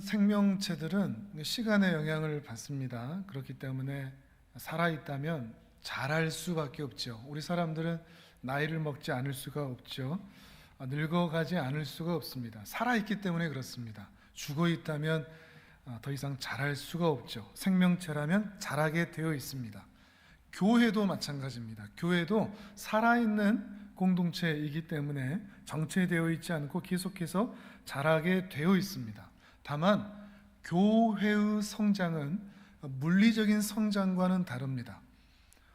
생명체들은 시간의 영향을 받습니다. 그렇기 때문에 살아있다면 자랄 수밖에 없죠. 우리 사람들은 나이를 먹지 않을 수가 없죠. 늙어가지 않을 수가 없습니다. 살아있기 때문에 그렇습니다. 죽어있다면 더 이상 자랄 수가 없죠. 생명체라면 자라게 되어 있습니다. 교회도 마찬가지입니다. 교회도 살아있는 공동체이기 때문에 정체되어 있지 않고 계속해서 자라게 되어 있습니다. 다만 교회의 성장은 물리적인 성장과는 다릅니다.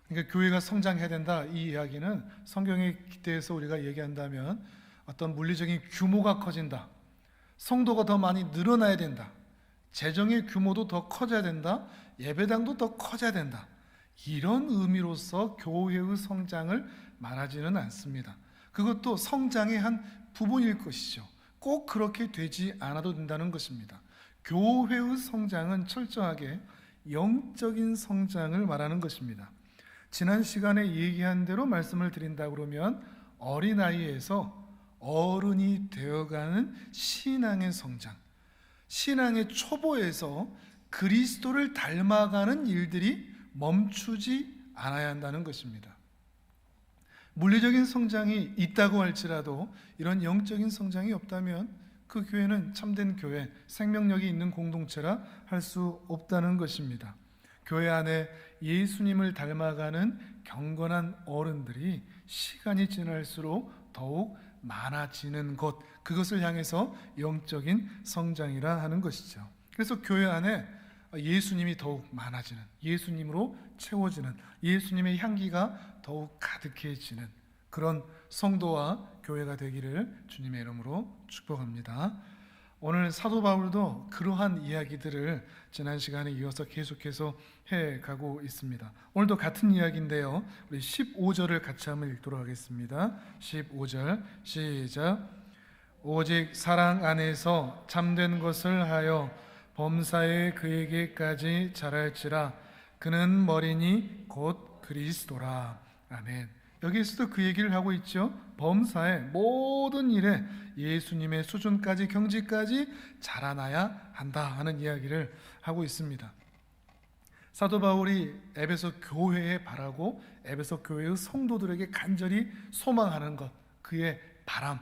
그러니까 교회가 성장해야 된다, 이 이야기는 성경에 기대해서 우리가 얘기한다면 어떤 물리적인 규모가 커진다, 성도가 더 많이 늘어나야 된다, 재정의 규모도 더 커져야 된다, 예배당도 더 커져야 된다, 이런 의미로서 교회의 성장을 말하지는 않습니다. 그것도 성장의 한 부분일 것이죠. 꼭 그렇게 되지 않아도 된다는 것입니다. 교회의 성장은 철저하게 영적인 성장을 말하는 것입니다. 지난 시간에 얘기한 대로 말씀을 드린다 그러면 어린아이에서 어른이 되어가는 신앙의 성장, 신앙의 초보에서 그리스도를 닮아가는 일들이 멈추지 않아야 한다는 것입니다. 물리적인 성장이 있다고 할지라도 이런 영적인 성장이 없다면 그 교회는 참된 교회, 생명력이 있는 공동체라 할 수 없다는 것입니다. 교회 안에 예수님을 닮아가는 경건한 어른들이 시간이 지날수록 더욱 많아지는 것, 그것을 향해서 영적인 성장이라 하는 것이죠. 그래서 교회 안에 예수님이 더욱 많아지는, 예수님으로 채워지는, 예수님의 향기가 더욱 가득해지는 그런 성도와 교회가 되기를 주님의 이름으로 축복합니다. 오늘 사도 바울도 그러한 이야기들을 지난 시간에 이어서 계속해서 해가고 있습니다. 오늘도 같은 이야기인데요, 우리 15절을 같이 한번 읽도록 하겠습니다. 15절 시작. 오직 사랑 안에서 참된 것을 하여 범사에 그에게까지 자랄지라. 그는 머리니 곧 그리스도라. 아멘. 여기서도 그 얘기를 하고 있죠. 범사의 모든 일에 예수님의 수준까지, 경지까지 자라나야 한다 하는 이야기를 하고 있습니다. 사도 바울이 에베소 교회에 바라고 에베소 교회의 성도들에게 간절히 소망하는 것, 그의 바람,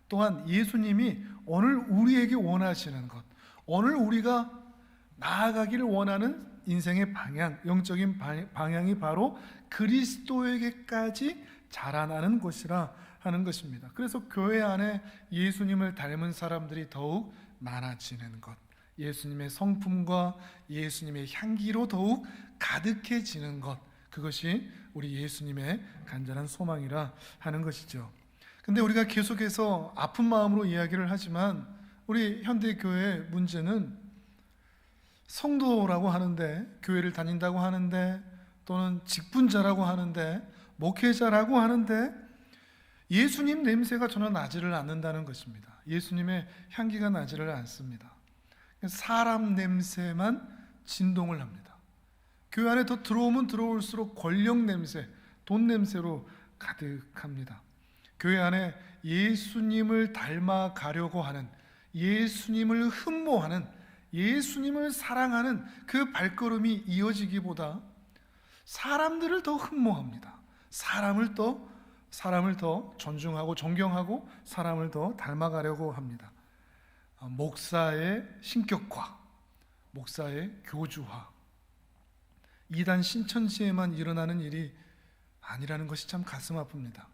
또한 예수님이 오늘 우리에게 원하시는 것, 오늘 우리가 나아가기를 원하는 인생의 방향, 영적인 방향이 바로 그리스도에게까지 자라나는 것이라 하는 것입니다. 그래서 교회 안에 예수님을 닮은 사람들이 더욱 많아지는 것, 예수님의 성품과 예수님의 향기로 더욱 가득해지는 것, 그것이 우리 예수님의 간절한 소망이라 하는 것이죠. 근데 우리가 계속해서 아픈 마음으로 이야기를 하지만 우리 현대교회의 문제는 성도라고 하는데, 교회를 다닌다고 하는데, 또는 직분자라고 하는데, 목회자라고 하는데 예수님 냄새가 전혀 나지를 않는다는 것입니다. 예수님의 향기가 나지를 않습니다. 사람 냄새만 진동을 합니다. 교회 안에 더 들어오면 들어올수록 권력 냄새, 돈 냄새로 가득합니다. 교회 안에 예수님을 닮아가려고 하는, 예수님을 흠모하는, 예수님을 사랑하는 그 발걸음이 이어지기보다 사람들을 더 흠모합니다. 사람을 더 존중하고 존경하고 사람을 더 닮아가려고 합니다. 목사의 신격화, 목사의 교주화, 이단 신천지에만 일어나는 일이 아니라는 것이 참 가슴 아픕니다.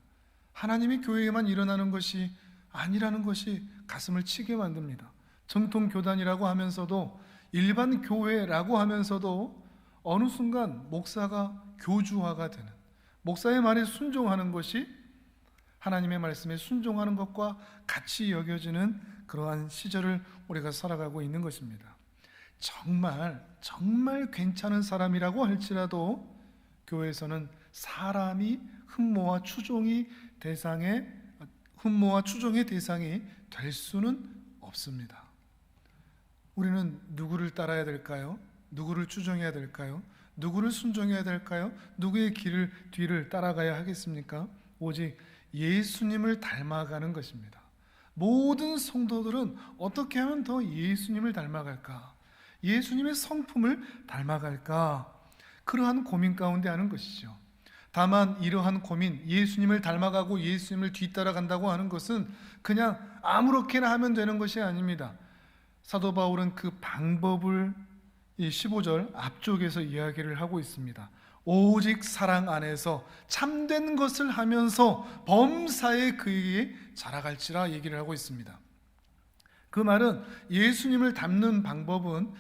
하나님의 교회에만 일어나는 것이 아니라는 것이 가슴을 치게 만듭니다. 정통 교단이라고 하면서도, 일반 교회라고 하면서도 어느 순간 목사가 교주화가 되는, 목사의 말에 순종하는 것이 하나님의 말씀에 순종하는 것과 같이 여겨지는 그러한 시절을 우리가 살아가고 있는 것입니다. 정말 괜찮은 사람이라고 할지라도 교회에서는 사람이 흠모와 추종의 대상이 될 수는 없습니다. 우리는 누구를 따라야 될까요? 누구를 추종해야 될까요? 누구를 순종해야 될까요? 누구의 뒤를 따라가야 하겠습니까? 오직 예수님을 닮아가는 것입니다. 모든 성도들은 어떻게 하면 더 예수님을 닮아갈까? 예수님의 성품을 닮아갈까? 그러한 고민 가운데 하는 것이죠. 다만 이러한 고민, 예수님을 닮아가고 예수님을 뒤따라간다고 하는 것은 그냥 아무렇게나 하면 되는 것이 아닙니다. 사도 바울은 그 방법을 이 15절 앞쪽에서 이야기를 하고 있습니다. 오직 사랑 안에서 참된 것을 하면서 범사에 그에게 자라갈지라 얘기를 하고 있습니다. 그 말은 예수님을 닮는 방법은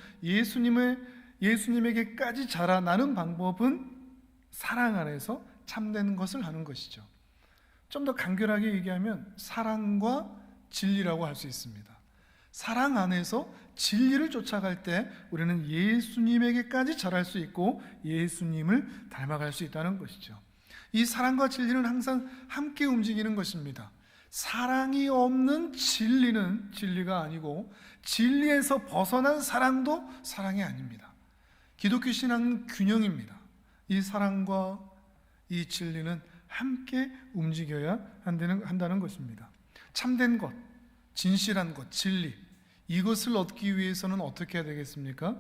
예수님에게까지 자라나는 방법은 사랑 안에서 참된 것을 하는 것이죠. 좀 더 간결하게 얘기하면 사랑과 진리라고 할 수 있습니다. 사랑 안에서 진리를 쫓아갈 때 우리는 예수님에게까지 자랄 수 있고 예수님을 닮아갈 수 있다는 것이죠. 이 사랑과 진리는 항상 함께 움직이는 것입니다. 사랑이 없는 진리는 진리가 아니고 진리에서 벗어난 사랑도 사랑이 아닙니다. 기독교 신앙은 균형입니다. 이 사랑과 이 진리는 함께 움직여야 한다는 것입니다. 참된 것, 진실한 것, 진리, 이것을 얻기 위해서는 어떻게 해야 되겠습니까?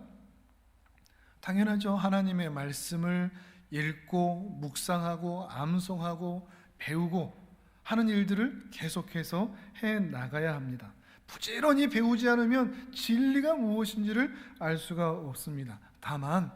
당연하죠. 하나님의 말씀을 읽고 묵상하고 암송하고 배우고 하는 일들을 계속해서 해 나가야 합니다. 부지런히 배우지 않으면 진리가 무엇인지를 알 수가 없습니다. 다만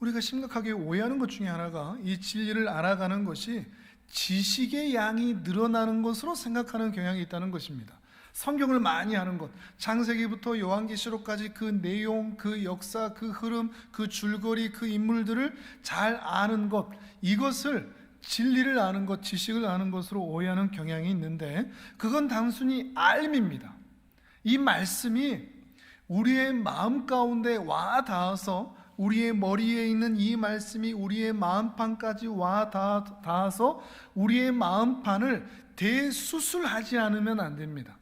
우리가 심각하게 오해하는 것 중에 하나가 이 진리를 알아가는 것이 지식의 양이 늘어나는 것으로 생각하는 경향이 있다는 것입니다. 성경을 많이 아는 것, 창세기부터 요한계시록까지 그 내용, 그 역사, 그 흐름, 그 줄거리, 그 인물들을 잘 아는 것, 이것을 진리를 아는 것, 지식을 아는 것으로 오해하는 경향이 있는데 그건 단순히 알입니다. 이 말씀이 우리의 마음 가운데 와 닿아서 우리의 머리에 있는 이 말씀이 우리의 마음판까지 와 닿아서 우리의 마음판을 대수술하지 않으면 안 됩니다.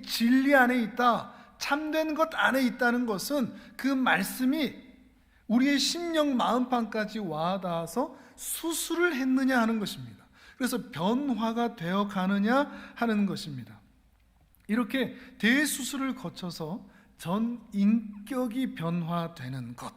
진리 안에 있다, 참된 것 안에 있다는 것은 그 말씀이 우리의 심령 마음판까지 와 닿아서 수술을 했느냐 하는 것입니다. 그래서 변화가 되어 가느냐 하는 것입니다. 이렇게 대수술을 거쳐서 전 인격이 변화되는 것,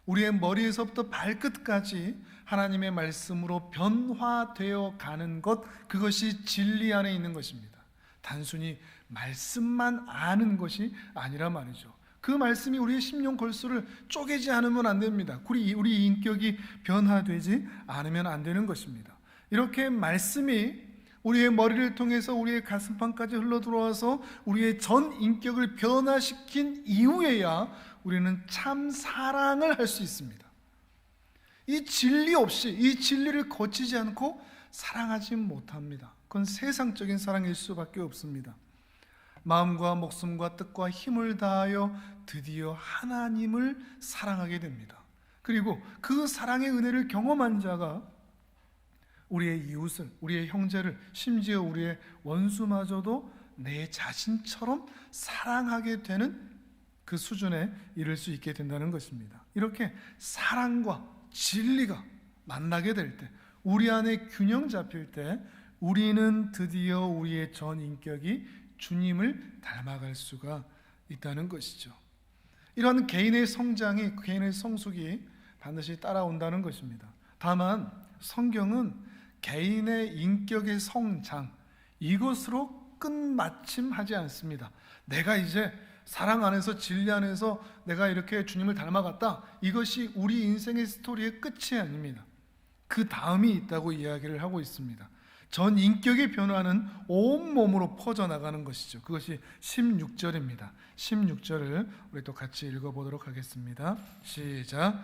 우리의 머리에서부터 발끝까지 하나님의 말씀으로 변화되어 가는 것, 그것이 진리 안에 있는 것입니다. 단순히 말씀만 아는 것이 아니라 말이죠. 그 말씀이 우리의 심령 골수를 쪼개지 않으면 안 됩니다. 우리 인격이 변화되지 않으면 안 되는 것입니다. 이렇게 말씀이 우리의 머리를 통해서 우리의 가슴판까지 흘러 들어와서 우리의 전 인격을 변화시킨 이후에야 우리는 참 사랑을 할 수 있습니다. 이 진리 없이, 이 진리를 거치지 않고 사랑하지 못합니다. 그건 세상적인 사랑일 수밖에 없습니다. 마음과 목숨과 뜻과 힘을 다하여 드디어 하나님을 사랑하게 됩니다. 그리고 그 사랑의 은혜를 경험한 자가 우리의 이웃을, 우리의 형제를, 심지어 우리의 원수마저도 내 자신처럼 사랑하게 되는 그 수준에 이를 수 있게 된다는 것입니다. 이렇게 사랑과 진리가 만나게 될 때, 우리 안에 균형 잡힐 때 우리는 드디어 우리의 전 인격이 주님을 닮아갈 수가 있다는 것이죠. 이런 개인의 성장이, 개인의 성숙이 반드시 따라온다는 것입니다. 다만 성경은 개인의 인격의 성장, 이것으로 끝마침하지 않습니다. 내가 이제 사랑 안에서, 진리 안에서 내가 이렇게 주님을 닮아갔다, 이것이 우리 인생의 스토리의 끝이 아닙니다. 그 다음이 있다고 이야기를 하고 있습니다. 전 인격의 변화는 온몸으로 퍼져나가는 것이죠. 그것이 16절입니다. 16절을 우리 또 같이 읽어보도록 하겠습니다. 시작.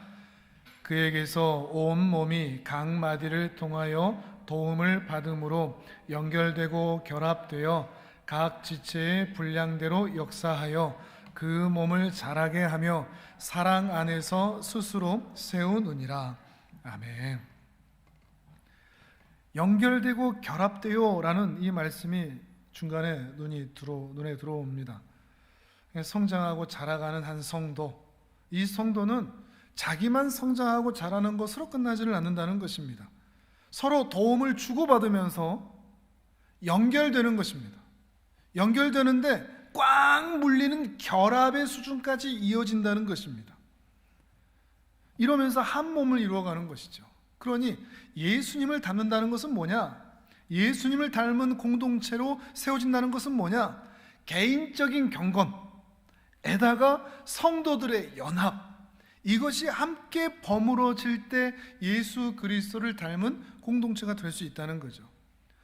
그에게서 온몸이 각 마디를 통하여 도움을 받음으로 연결되고 결합되어 각 지체의 분량대로 역사하여 그 몸을 자라게 하며 사랑 안에서 스스로 세우느니라. 아멘. 연결되고 결합되어 라는 이 말씀이 중간에 눈에 들어옵니다. 성장하고 자라가는 한 성도, 이 성도는 자기만 성장하고 자라는 것으로 끝나지를 않는다는 것입니다. 서로 도움을 주고받으면서 연결되는 것입니다. 연결되는데 꽉 물리는 결합의 수준까지 이어진다는 것입니다. 이러면서 한 몸을 이루어가는 것이죠. 그러니 예수님을 닮는다는 것은 뭐냐? 예수님을 닮은 공동체로 세워진다는 것은 뭐냐? 개인적인 경건에다가 성도들의 연합, 이것이 함께 버무러질 때 예수 그리스도를 닮은 공동체가 될 수 있다는 거죠.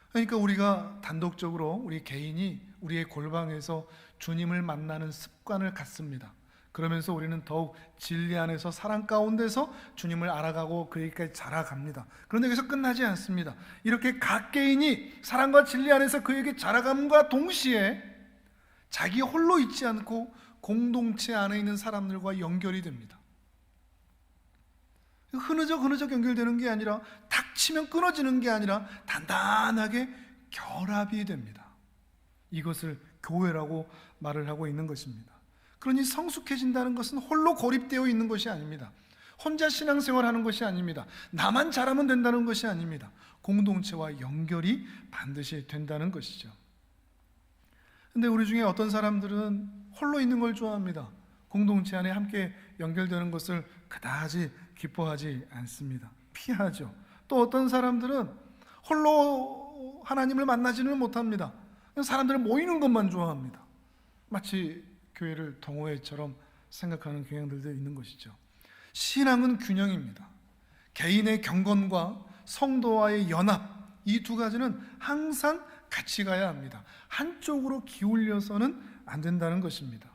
그러니까 우리가 단독적으로 우리 개인이 우리의 골방에서 주님을 만나는 습관을 갖습니다. 그러면서 우리는 더욱 진리 안에서 사랑 가운데서 주님을 알아가고 그에게까지 자라갑니다. 그런데 여기서 끝나지 않습니다. 이렇게 각 개인이 사랑과 진리 안에서 그에게 자라감과 동시에 자기 홀로 있지 않고 공동체 안에 있는 사람들과 연결이 됩니다. 흐느적 연결되는 게 아니라 탁 치면 끊어지는 게 아니라 단단하게 결합이 됩니다. 이것을 교회라고 말을 하고 있는 것입니다. 그러니 성숙해진다는 것은 홀로 고립되어 있는 것이 아닙니다. 혼자 신앙생활하는 것이 아닙니다. 나만 잘하면 된다는 것이 아닙니다. 공동체와 연결이 반드시 된다는 것이죠. 근데 우리 중에 어떤 사람들은 홀로 있는 걸 좋아합니다. 공동체 안에 함께 연결되는 것을 그다지 기뻐하지 않습니다. 피하죠. 또 어떤 사람들은 홀로 하나님을 만나지는 못합니다. 사람들 모이는 것만 좋아합니다. 마치 교회를 동호회처럼 생각하는 경향들도 있는 것이죠. 신앙은 균형입니다. 개인의 경건과 성도와의 연합, 이 두 가지는 항상 같이 가야 합니다. 한쪽으로 기울여서는 안 된다는 것입니다.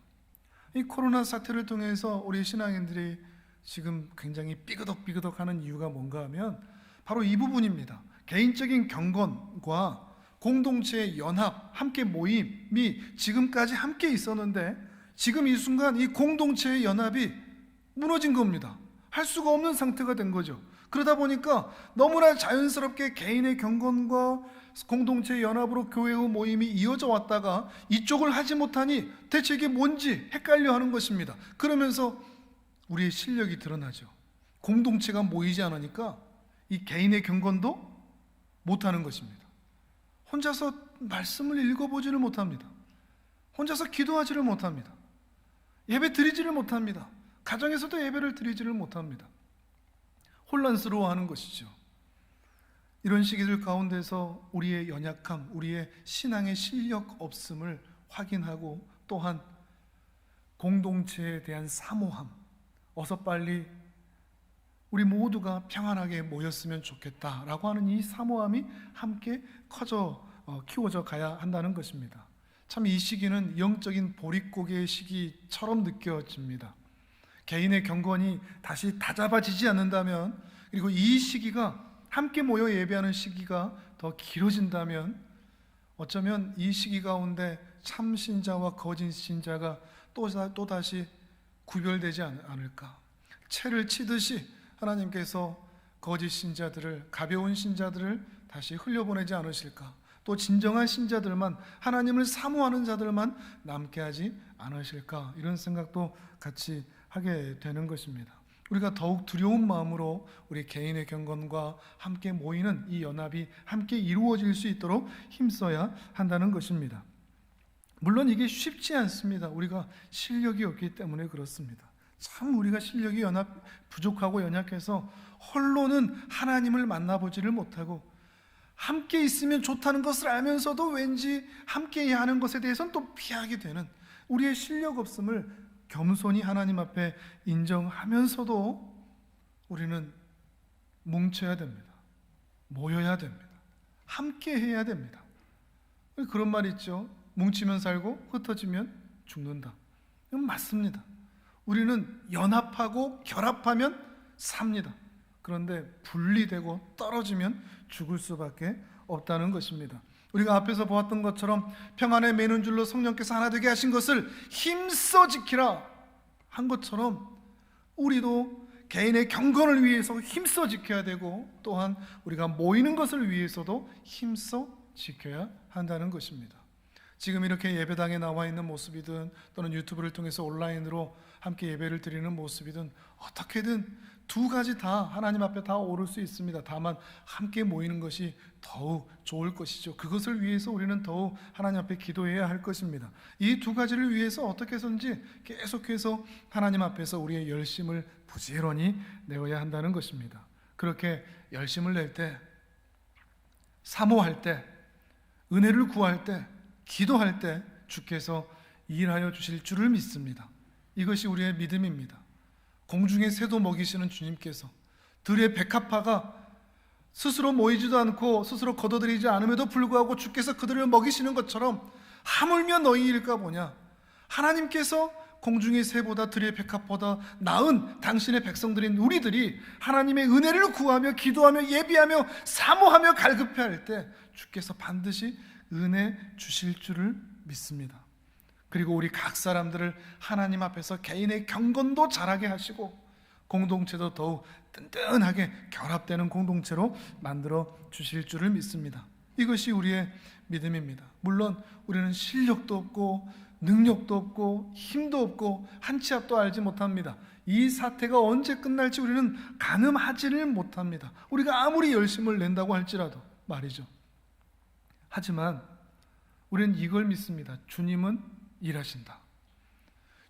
이 코로나 사태를 통해서 우리 신앙인들이 지금 굉장히 삐그덕삐그덕하는 이유가 뭔가 하면 바로 이 부분입니다. 개인적인 경건과 공동체의 연합, 함께 모임이 지금까지 함께 있었는데 지금 이 순간 이 공동체의 연합이 무너진 겁니다. 할 수가 없는 상태가 된 거죠. 그러다 보니까 너무나 자연스럽게 개인의 경건과 공동체의 연합으로 교회의 모임이 이어져 왔다가 이쪽을 하지 못하니 대체 이게 뭔지 헷갈려 하는 것입니다. 그러면서 우리의 실력이 드러나죠. 공동체가 모이지 않으니까 이 개인의 경건도 못하는 것입니다. 혼자서 말씀을 읽어보지를 못합니다. 혼자서 기도하지를 못합니다. 예배 드리지를 못합니다. 가정에서도 예배를 드리지를 못합니다. 혼란스러워하는 것이죠. 이런 시기들 가운데서 우리의 연약함, 우리의 신앙의 실력 없음을 확인하고 또한 공동체에 대한 사모함, 어서 빨리 우리 모두가 평안하게 모였으면 좋겠다라고 하는 이 사모함이 함께 키워져 가야 한다는 것입니다. 참 이 시기는 영적인 보릿고개의 시기처럼 느껴집니다. 개인의 경건이 다시 다잡아지지 않는다면, 그리고 이 시기가 함께 모여 예배하는 시기가 더 길어진다면 어쩌면 이 시기 가운데 참 신자와 거짓 신자가 또다시 구별되지 않을까. 채를 치듯이 하나님께서 거짓 신자들을, 가벼운 신자들을 다시 흘려보내지 않으실까. 또 진정한 신자들만, 하나님을 사모하는 자들만 남게 하지 않으실까. 이런 생각도 같이 하게 되는 것입니다. 우리가 더욱 두려운 마음으로 우리 개인의 경건과 함께 모이는 이 연합이 함께 이루어질 수 있도록 힘써야 한다는 것입니다. 물론 이게 쉽지 않습니다. 우리가 실력이 없기 때문에 그렇습니다. 참 우리가 실력이 부족하고 연약해서 홀로는 하나님을 만나보지를 못하고, 함께 있으면 좋다는 것을 알면서도 왠지 함께 하는 것에 대해서는 또 피하게 되는 우리의 실력 없음을 겸손히 하나님 앞에 인정하면서도 우리는 뭉쳐야 됩니다. 모여야 됩니다. 함께 해야 됩니다. 그런 말 있죠. 뭉치면 살고 흩어지면 죽는다. 이건 맞습니다. 우리는 연합하고 결합하면 삽니다. 그런데 분리되고 떨어지면 죽을 수밖에 없다는 것입니다. 우리가 앞에서 보았던 것처럼 평안에 매는 줄로 성령께서 하나 되게 하신 것을 힘써 지키라 한 것처럼 우리도 개인의 경건을 위해서 힘써 지켜야 되고, 또한 우리가 모이는 것을 위해서도 힘써 지켜야 한다는 것입니다. 지금 이렇게 예배당에 나와 있는 모습이든 또는 유튜브를 통해서 온라인으로 함께 예배를 드리는 모습이든 어떻게든 두 가지 다 하나님 앞에 다 오를 수 있습니다. 다만 함께 모이는 것이 더욱 좋을 것이죠. 그것을 위해서 우리는 더욱 하나님 앞에 기도해야 할 것입니다. 이 두 가지를 위해서 어떻게 해서든지 계속해서 하나님 앞에서 우리의 열심을 부지런히 내어야 한다는 것입니다. 그렇게 열심을 낼 때, 사모할 때, 은혜를 구할 때, 기도할 때 주께서 일하여 주실 줄을 믿습니다. 이것이 우리의 믿음입니다. 공중의 새도 먹이시는 주님께서 들의 백합화가 스스로 모이지도 않고 스스로 걷어들이지 않음에도 불구하고 주께서 그들을 먹이시는 것처럼 하물며 너희일까 보냐. 하나님께서 공중의 새보다 들의 백합보다 나은 당신의 백성들인 우리들이 하나님의 은혜를 구하며 기도하며 예비하며 사모하며 갈급해할 때 주께서 반드시 은혜 주실 줄을 믿습니다. 그리고 우리 각 사람들을 하나님 앞에서 개인의 경건도 자라게 하시고 공동체도 더욱 든든하게 결합되는 공동체로 만들어 주실 줄을 믿습니다. 이것이 우리의 믿음입니다. 물론 우리는 실력도 없고 능력도 없고 힘도 없고 한 치 앞도 알지 못합니다. 이 사태가 언제 끝날지 우리는 가늠하지를 못합니다. 우리가 아무리 열심을 낸다고 할지라도 말이죠. 하지만 우리는 이걸 믿습니다. 주님은 일하신다.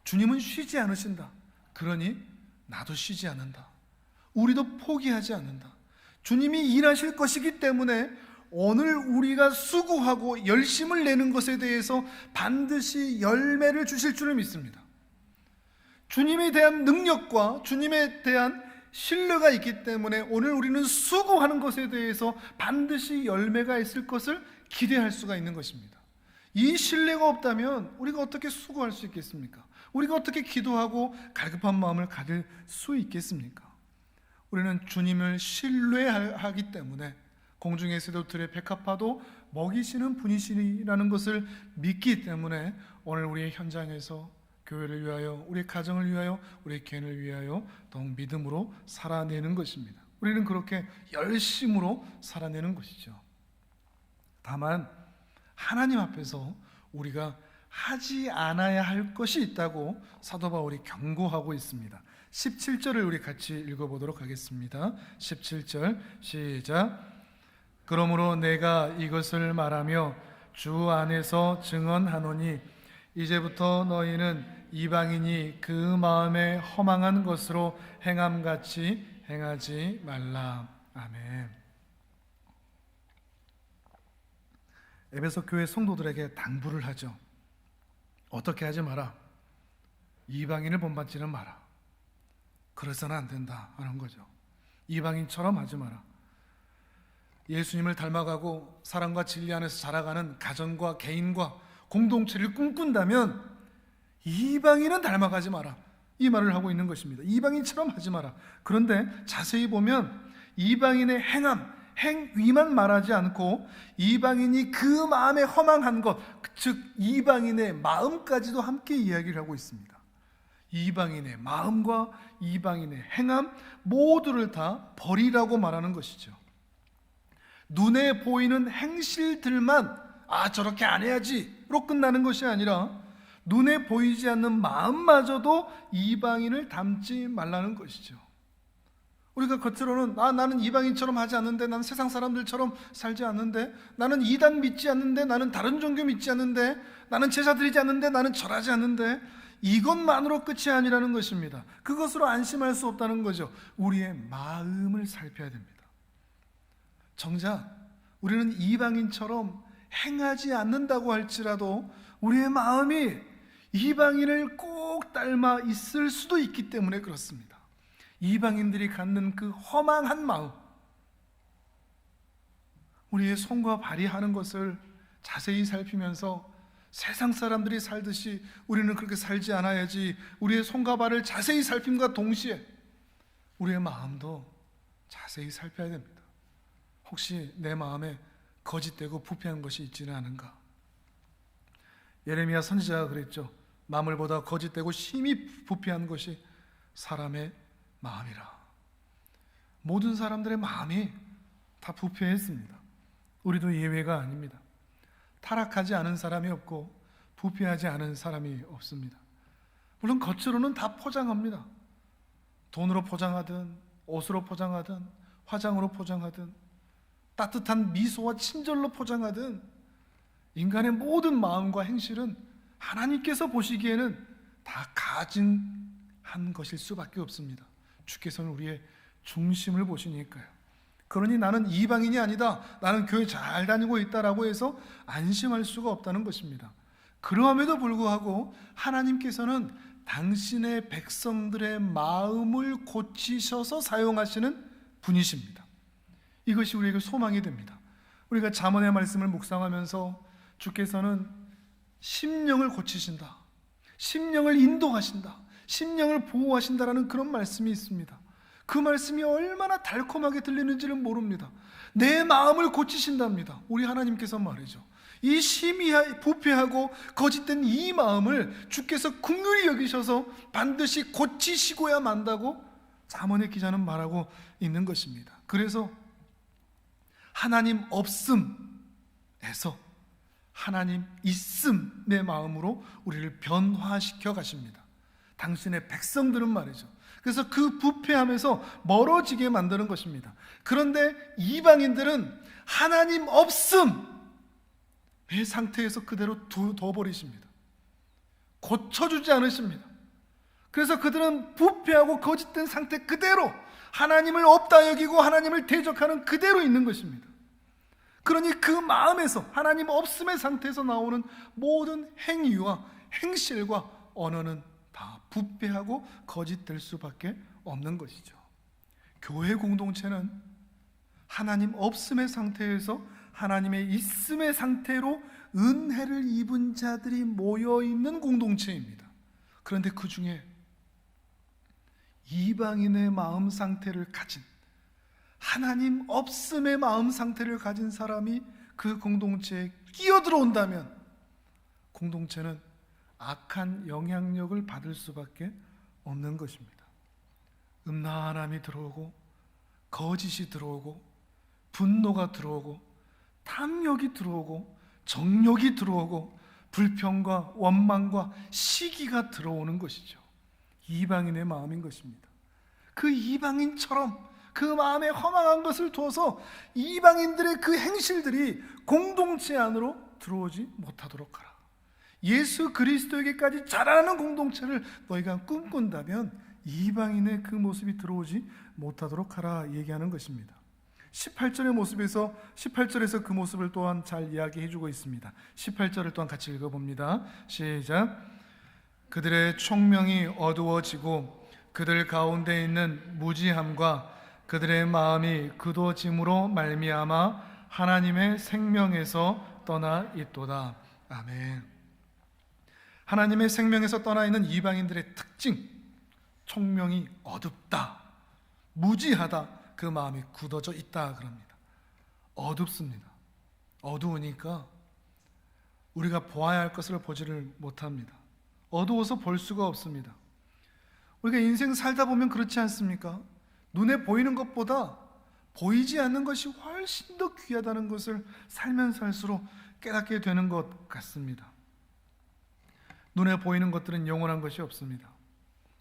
주님은 쉬지 않으신다. 그러니 나도 쉬지 않는다. 우리도 포기하지 않는다. 주님이 일하실 것이기 때문에 오늘 우리가 수고하고 열심을 내는 것에 대해서 반드시 열매를 주실 줄을 믿습니다. 주님에 대한 능력과 주님에 대한 신뢰가 있기 때문에 오늘 우리는 수고하는 것에 대해서 반드시 열매가 있을 것을 기대할 수가 있는 것입니다. 이 신뢰가 없다면 우리가 어떻게 수고할 수 있겠습니까? 우리가 어떻게 기도하고 갈급한 마음을 가질 수 있겠습니까? 우리는 주님을 신뢰하기 때문에 공중의 새도 들의 백합화도 먹이시는 분이시라는 것을 믿기 때문에 오늘 우리의 현장에서 교회를 위하여, 우리 가정을 위하여, 우리 개인을 위하여 더욱 믿음으로 살아내는 것입니다. 우리는 그렇게 열심으로 살아내는 것이죠. 다만 하나님 앞에서 우리가 하지 않아야 할 것이 있다고 사도 바울이 경고하고 있습니다. 17절을 우리 같이 읽어보도록 하겠습니다. 17절 시작. 그러므로 내가 이것을 말하며 주 안에서 증언하노니 이제부터 너희는 이방인이 그 마음에 허망한 것으로 행함같이 행하지 말라. 아멘. 에베소 교회 성도들에게 당부를 하죠. 어떻게 하지 마라. 이방인을 본받지는 마라. 그래서는 안 된다 하는 거죠. 이방인처럼 하지 마라. 예수님을 닮아가고 사랑과 진리 안에서 자라가는 가정과 개인과 공동체를 꿈꾼다면 이방인은 닮아가지 마라. 이 말을 하고 있는 것입니다. 이방인처럼 하지 마라. 그런데 자세히 보면 이방인의 행위만 말하지 않고 이방인이 그 마음에 허망한 것, 즉 이방인의 마음까지도 함께 이야기를 하고 있습니다. 이방인의 마음과 이방인의 행함 모두를 다 버리라고 말하는 것이죠. 눈에 보이는 행실들만 저렇게 안 해야지로 끝나는 것이 아니라 눈에 보이지 않는 마음마저도 이방인을 닮지 말라는 것이죠. 우리가 겉으로는 나는 이방인처럼 하지 않는데, 나는 세상 사람들처럼 살지 않는데, 나는 이단 믿지 않는데, 나는 다른 종교 믿지 않는데, 나는 제사 드리지 않는데, 나는 절하지 않는데, 이것만으로 끝이 아니라는 것입니다. 그것으로 안심할 수 없다는 거죠. 우리의 마음을 살펴야 됩니다. 정작 우리는 이방인처럼 행하지 않는다고 할지라도 우리의 마음이 이방인을 꼭 닮아 있을 수도 있기 때문에 그렇습니다. 이방인들이 갖는 그 허망한 마음, 우리의 손과 발이 하는 것을 자세히 살피면서 세상 사람들이 살듯이 우리는 그렇게 살지 않아야지, 우리의 손과 발을 자세히 살핌과 동시에 우리의 마음도 자세히 살펴야 됩니다. 혹시 내 마음에 거짓되고 부패한 것이 있지는 않은가? 예레미야 선지자가 그랬죠. 만물보다 거짓되고 심히 부패한 것이 사람의 마음이라. 모든 사람들의 마음이 다 부패했습니다. 우리도 예외가 아닙니다. 타락하지 않은 사람이 없고 부패하지 않은 사람이 없습니다. 물론 겉으로는 다 포장합니다. 돈으로 포장하든 옷으로 포장하든 화장으로 포장하든 따뜻한 미소와 친절로 포장하든 인간의 모든 마음과 행실은 하나님께서 보시기에는 다 가증한 것일 수밖에 없습니다. 주께서는 우리의 중심을 보시니까요. 그러니 나는 이방인이 아니다, 나는 교회 잘 다니고 있다라고 해서 안심할 수가 없다는 것입니다. 그러함에도 불구하고 하나님께서는 당신의 백성들의 마음을 고치셔서 사용하시는 분이십니다. 이것이 우리에게 소망이 됩니다. 우리가 잠언의 말씀을 묵상하면서 주께서는 심령을 고치신다, 심령을 인도하신다, 심령을 보호하신다라는 그런 말씀이 있습니다. 그 말씀이 얼마나 달콤하게 들리는지는 모릅니다. 내 마음을 고치신답니다. 우리 하나님께서 말이죠. 이 심히 부패하고 거짓된 이 마음을 주께서 긍휼히 여기셔서 반드시 고치시고야 만다고 잠언의 기자는 말하고 있는 것입니다. 그래서 하나님 없음에서 하나님 있음의 마음으로 우리를 변화시켜 가십니다. 당신의 백성들은 말이죠. 그래서 그 부패함에서 멀어지게 만드는 것입니다. 그런데 이방인들은 하나님 없음의 상태에서 그대로 둬버리십니다. 고쳐주지 않으십니다. 그래서 그들은 부패하고 거짓된 상태 그대로 하나님을 없다 여기고 하나님을 대적하는 그대로 있는 것입니다. 그러니 그 마음에서 하나님 없음의 상태에서 나오는 모든 행위와 행실과 언어는 다 부패하고 거짓될 수밖에 없는 것이죠. 교회 공동체는 하나님 없음의 상태에서 하나님의 있음의 상태로 은혜를 입은 자들이 모여있는 공동체입니다. 그런데 그 중에 이방인의 마음 상태를 가진, 하나님 없음의 마음 상태를 가진 사람이 그 공동체에 끼어들어온다면 공동체는 악한 영향력을 받을 수밖에 없는 것입니다. 음란함이 들어오고 거짓이 들어오고 분노가 들어오고 탐욕이 들어오고 정욕이 들어오고 불평과 원망과 시기가 들어오는 것이죠. 이방인의 마음인 것입니다. 그 이방인처럼 그 마음에 허망한 것을 두어서 이방인들의 그 행실들이 공동체 안으로 들어오지 못하도록 하라. 예수 그리스도에게까지 자라나는 공동체를 너희가 꿈꾼다면 이방인의 그 모습이 들어오지 못하도록 하라 얘기하는 것입니다. 18절에서 그 모습을 또한 잘 이야기해 주고 있습니다. 18절을 또한 같이 읽어봅니다. 시작. 그들의 총명이 어두워지고 그들 가운데 있는 무지함과 그들의 마음이 굳어짐으로 말미암아 하나님의 생명에서 떠나 있도다. 아멘. 하나님의 생명에서 떠나 있는 이방인들의 특징, 총명이 어둡다, 무지하다, 그 마음이 굳어져 있다 그럽니다. 어둡습니다. 어두우니까 우리가 보아야 할 것을 보지를 못합니다. 어두워서 볼 수가 없습니다. 우리가 인생 살다 보면 그렇지 않습니까? 눈에 보이는 것보다 보이지 않는 것이 훨씬 더 귀하다는 것을 살면 살수록 깨닫게 되는 것 같습니다. 눈에 보이는 것들은 영원한 것이 없습니다.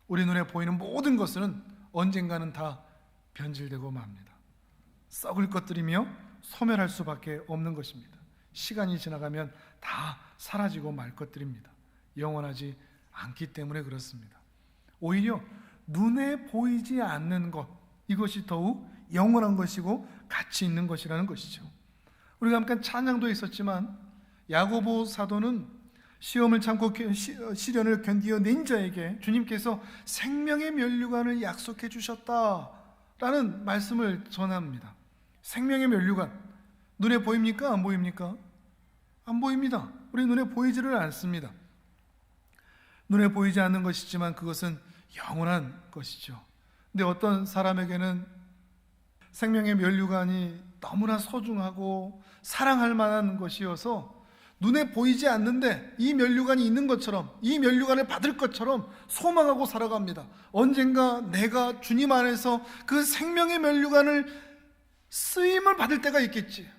우리 눈에 보이는 모든 것은 언젠가는 다 변질되고 맙니다. 썩을 것들이며 소멸할 수밖에 없는 것입니다. 시간이 지나가면 다 사라지고 말 것들입니다. 영원하지 않기 때문에 그렇습니다. 오히려 눈에 보이지 않는 것, 이것이 더욱 영원한 것이고 가치 있는 것이라는 것이죠. 우리가 잠깐 찬양도 있었지만 야고보 사도는 시험을 참고 시련을 견디어 낸 자에게 주님께서 생명의 면류관을 약속해 주셨다라는 말씀을 전합니다. 생명의 면류관, 눈에 보입니까? 안 보입니까? 안 보입니다. 우리 눈에 보이지를 않습니다. 눈에 보이지 않는 것이지만 그것은 영원한 것이죠. 근데 어떤 사람에게는 생명의 면류관이 너무나 소중하고 사랑할 만한 것이어서 눈에 보이지 않는데 이 면류관이 있는 것처럼, 이 면류관을 받을 것처럼 소망하고 살아갑니다. 언젠가 내가 주님 안에서 그 생명의 면류관을 쓰임을 받을 때가 있겠지.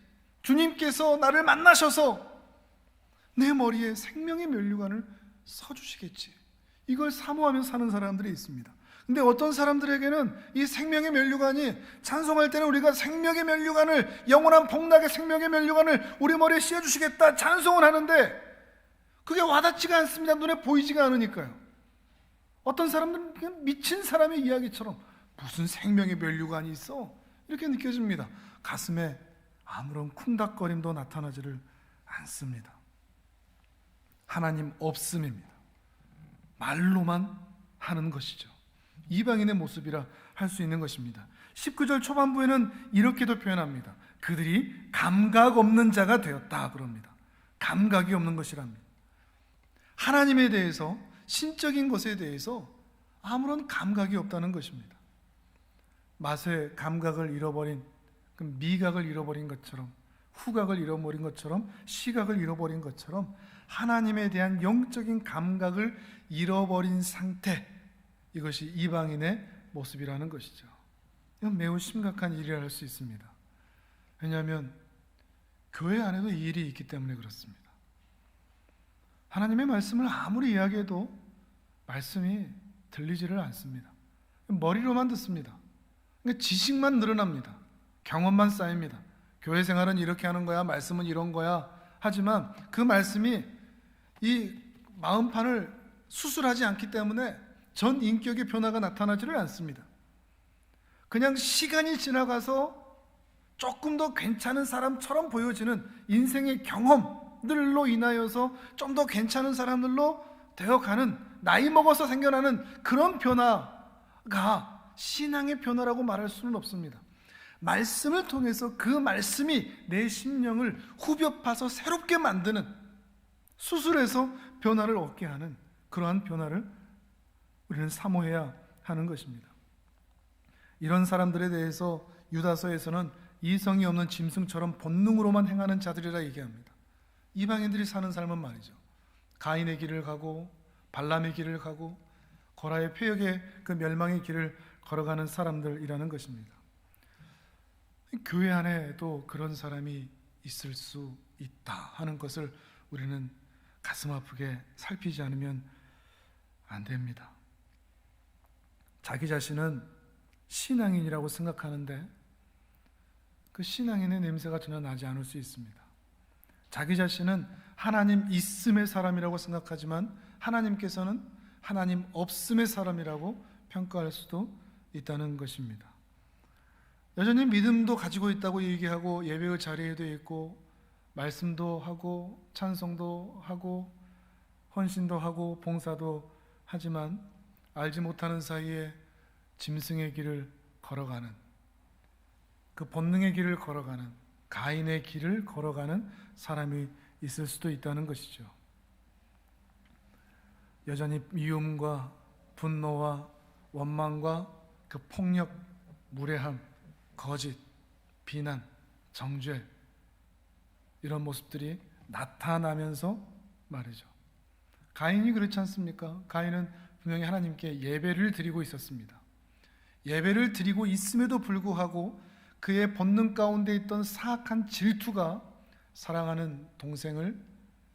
주님께서 나를 만나셔서 내 머리에 생명의 면류관을 서주시겠지. 이걸 사모하며 사는 사람들이 있습니다. 근데 어떤 사람들에게는 이 생명의 면류관이, 찬송할 때는 우리가 생명의 면류관을, 영원한 복락의 생명의 면류관을 우리 머리에 씌워주시겠다 찬송을 하는데 그게 와닿지가 않습니다. 눈에 보이지가 않으니까요. 어떤 사람들은 그냥 미친 사람의 이야기처럼 무슨 생명의 면류관이 있어? 이렇게 느껴집니다. 가슴에 아무런 쿵닥거림도 나타나지를 않습니다. 하나님 없음입니다. 말로만 하는 것이죠. 이방인의 모습이라 할 수 있는 것입니다. 19절 초반부에는 이렇게도 표현합니다. 그들이 감각 없는 자가 되었다 그럽니다. 감각이 없는 것이랍니다. 하나님에 대해서, 신적인 것에 대해서 아무런 감각이 없다는 것입니다. 맛의 감각을 잃어버린, 미각을 잃어버린 것처럼, 후각을 잃어버린 것처럼, 시각을 잃어버린 것처럼 하나님에 대한 영적인 감각을 잃어버린 상태, 이것이 이방인의 모습이라는 것이죠. 이건 매우 심각한 일이라 할 수 있습니다. 왜냐하면 교회 안에도 이 일이 있기 때문에 그렇습니다. 하나님의 말씀을 아무리 이야기해도 말씀이 들리지를 않습니다. 머리로만 듣습니다. 지식만 늘어납니다. 경험만 쌓입니다. 교회 생활은 이렇게 하는 거야, 말씀은 이런 거야 하지만 그 말씀이 이 마음판을 수술하지 않기 때문에 전 인격의 변화가 나타나지를 않습니다. 그냥 시간이 지나가서 조금 더 괜찮은 사람처럼 보여지는 인생의 경험들로 인하여서 좀 더 괜찮은 사람들로 되어가는, 나이 먹어서 생겨나는 그런 변화가 신앙의 변화라고 말할 수는 없습니다. 말씀을 통해서 그 말씀이 내 심령을 후벼 파서 새롭게 만드는, 수술해서 변화를 얻게 하는 그러한 변화를 우리는 사모해야 하는 것입니다. 이런 사람들에 대해서 유다서에서는 이성이 없는 짐승처럼 본능으로만 행하는 자들이라 얘기합니다. 이방인들이 사는 삶은 말이죠. 가인의 길을 가고 발람의 길을 가고 거라의 폐역의 그 멸망의 길을 걸어가는 사람들이라는 것입니다. 교회 안에도 그런 사람이 있을 수 있다 하는 것을 우리는 가슴 아프게 살피지 않으면 안 됩니다. 자기 자신은 신앙인이라고 생각하는데 그 신앙인의 냄새가 전혀 나지 않을 수 있습니다. 자기 자신은 하나님 있음의 사람이라고 생각하지만 하나님께서는 하나님 없음의 사람이라고 평가할 수도 있다는 것입니다. 여전히 믿음도 가지고 있다고 얘기하고 예배의 자리에도 있고 말씀도 하고 찬송도 하고 헌신도 하고 봉사도 하지만 알지 못하는 사이에 짐승의 길을 걸어가는, 그 본능의 길을 걸어가는, 가인의 길을 걸어가는 사람이 있을 수도 있다는 것이죠. 여전히 미움과 분노와 원망과 그 폭력, 무례함, 거짓, 비난, 정죄, 이런 모습들이 나타나면서 말이죠. 가인이 그렇지 않습니까? 가인은 분명히 하나님께 예배를 드리고 있었습니다. 예배를 드리고 있음에도 불구하고 그의 본능 가운데 있던 사악한 질투가 사랑하는 동생을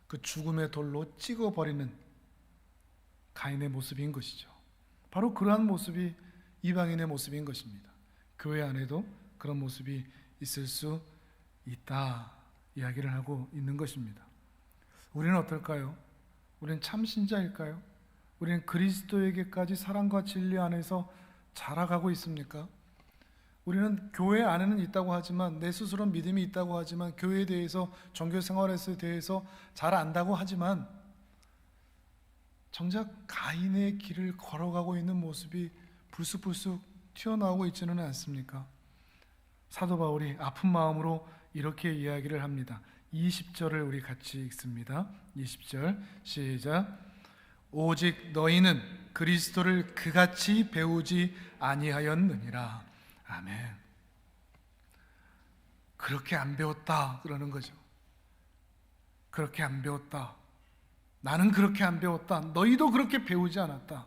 그 죽음의 돌로 찍어버리는 가인의 모습인 것이죠. 바로 그러한 모습이 이방인의 모습인 것입니다. 교회 안에도 그런 모습이 있을 수 있다 이야기를 하고 있는 것입니다. 우리는 어떨까요? 우리는 참 신자일까요? 우리는 그리스도에게까지 사랑과 진리 안에서 자라가고 있습니까? 우리는 교회 안에는 있다고 하지만, 내 스스로 믿음이 있다고 하지만, 교회에 대해서, 종교 생활에 대해서 잘 안다고 하지만 정작 가인의 길을 걸어가고 있는 모습이 불쑥불쑥 튀어나오고 있지는 않습니까? 사도 바울이 아픈 마음으로 이렇게 이야기를 합니다. 20절을 우리 같이 읽습니다. 20절 시작. 오직 너희는 그리스도를 그같이 배우지 아니하였느니라. 아멘. 그렇게 안 배웠다 그러는 거죠. 그렇게 안 배웠다. 나는 그렇게 안 배웠다. 너희도 그렇게 배우지 않았다.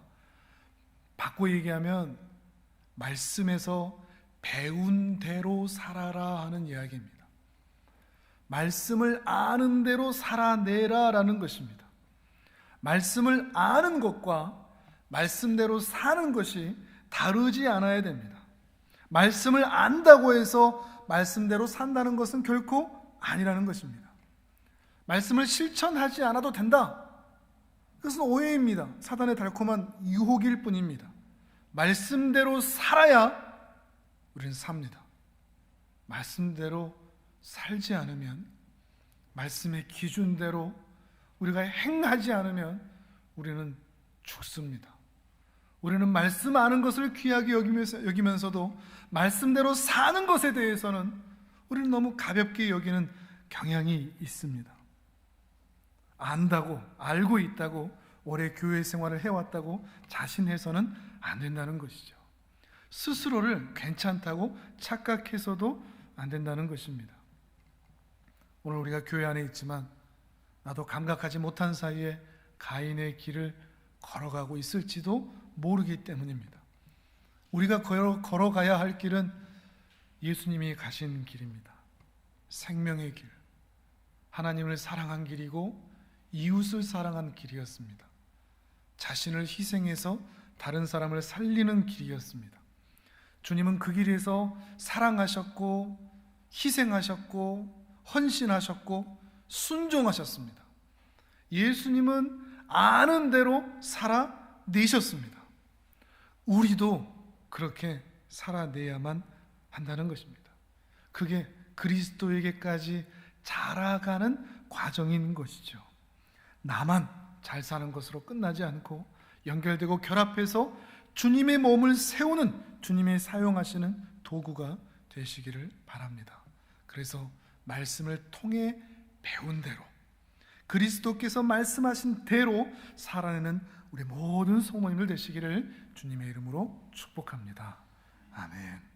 바꿔 얘기하면 말씀에서 배운 대로 살아라 하는 이야기입니다. 말씀을 아는 대로 살아내라라는 것입니다. 말씀을 아는 것과 말씀대로 사는 것이 다르지 않아야 됩니다. 말씀을 안다고 해서 말씀대로 산다는 것은 결코 아니라는 것입니다. 말씀을 실천하지 않아도 된다. 그것은 오해입니다. 사단의 달콤한 유혹일 뿐입니다. 말씀대로 살아야 우리는 삽니다. 말씀대로 살지 않으면, 말씀의 기준대로 우리가 행하지 않으면 우리는 죽습니다. 우리는 말씀 아는 것을 귀하게 여기면서도 말씀대로 사는 것에 대해서는 우리는 너무 가볍게 여기는 경향이 있습니다. 안다고, 알고 있다고 오래 교회 생활을 해왔다고 자신해서는 안 된다는 것이죠. 스스로를 괜찮다고 착각해서도 안 된다는 것입니다. 오늘 우리가 교회 안에 있지만 나도 감각하지 못한 사이에 가인의 길을 걸어가고 있을지도 모르기 때문입니다. 우리가 걸어가야 할 길은 예수님이 가신 길입니다. 생명의 길, 하나님을 사랑한 길이고 이웃을 사랑한 길이었습니다. 자신을 희생해서 다른 사람을 살리는 길이었습니다. 주님은 그 길에서 사랑하셨고 희생하셨고 헌신하셨고 순종하셨습니다. 예수님은 아는 대로 살아내셨습니다. 우리도 그렇게 살아내야만 한다는 것입니다. 그게 그리스도에게까지 자라가는 과정인 것이죠. 나만 잘 사는 것으로 끝나지 않고 연결되고 결합해서 주님의 몸을 세우는, 주님의 사용하시는 도구가 되시기를 바랍니다. 그래서 말씀을 통해 배운 대로, 그리스도께서 말씀하신 대로 살아내는 우리 모든 성도님들 되시기를 주님의 이름으로 축복합니다. 아멘.